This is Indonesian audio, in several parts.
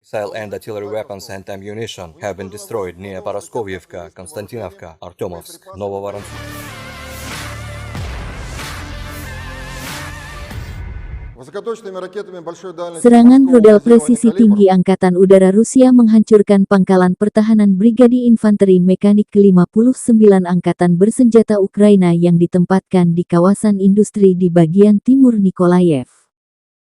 Missile and artillery weapons and ammunition have been destroyed near Paraskovievka, Konstantinovka, Artyomovsk, Novovoronezh. Serangan rudal presisi tinggi Angkatan Udara Rusia menghancurkan pangkalan pertahanan Brigadi Infanteri Mekanik ke-59 Angkatan Bersenjata Ukraina yang ditempatkan di kawasan industri di bagian timur Nikolayev.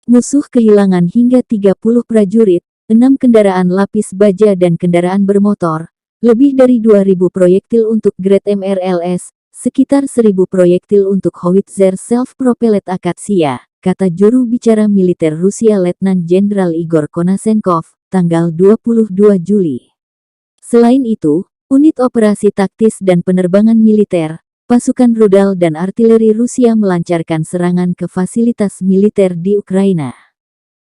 Musuh kehilangan hingga 30 prajurit, 6 kendaraan lapis baja dan kendaraan bermotor, lebih dari 2.000 proyektil untuk Grad MRLS, sekitar 1.000 proyektil untuk howitzer self-propelled Akatsia, kata juru bicara militer Rusia Letnan Jenderal Igor Konasenkov, tanggal 22 Juli. Selain itu, unit operasi taktis dan penerbangan militer, pasukan rudal dan artileri Rusia melancarkan serangan ke fasilitas militer di Ukraina.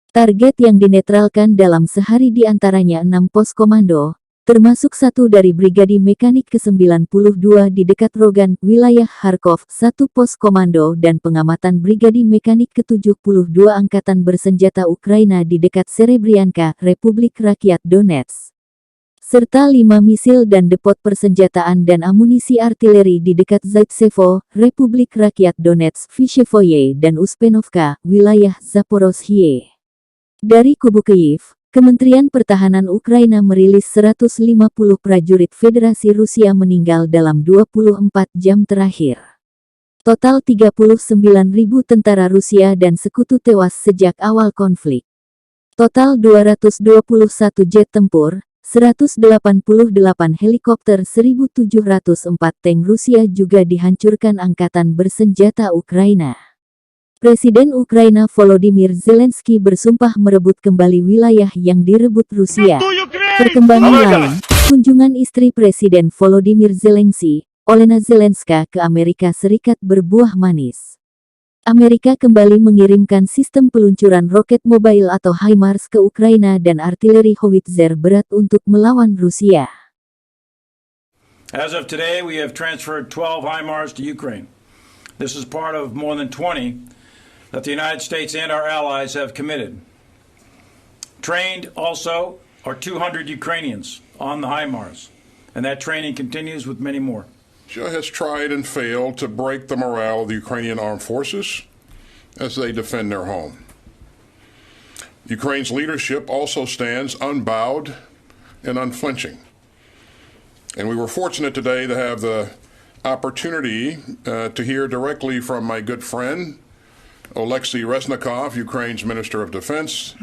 Target yang dinetralkan dalam sehari diantaranya 6 pos komando, termasuk satu dari Brigadi Mekanik ke-92 di dekat Rogan, wilayah Kharkov, satu pos komando dan pengamatan Brigadi Mekanik ke-72 Angkatan Bersenjata Ukraina di dekat Serebrianka, Republik Rakyat Donetsk. Serta 5 misil dan depot persenjataan dan amunisi artileri di dekat Zaitsevo, Republik Rakyat Donetsk, Vishevoye dan Uspenovka, wilayah Zaporozhye. Dari kubu Kyiv, Kementerian Pertahanan Ukraina merilis 150 prajurit Federasi Rusia meninggal dalam 24 jam terakhir. Total 39.000 tentara Rusia dan sekutu tewas sejak awal konflik. Total 221 jet tempur, 188 helikopter, 1.704 tank Rusia juga dihancurkan Angkatan Bersenjata Ukraina. Presiden Ukraina Volodymyr Zelensky bersumpah merebut kembali wilayah yang direbut Rusia. Perkembangan lain, kunjungan istri Presiden Volodymyr Zelensky, Olena Zelenska ke Amerika Serikat berbuah manis. Amerika kembali mengirimkan sistem peluncuran roket mobile atau HIMARS ke Ukraina dan artileri howitzer berat untuk melawan Rusia. As of today, we have transferred 12 HIMARS to Ukraine. This is part of more than 20 that the United States and our allies have committed. Trained also are 200 Ukrainians on the HIMARS, and that training continues with many more. Russia has tried and failed to break the morale of the Ukrainian armed forces as they defend their home. Ukraine's leadership also stands unbowed and unflinching. And we were fortunate today to have the opportunity to hear directly from my good friend, Oleksiy Reznikov, Ukraine's Minister of Defense.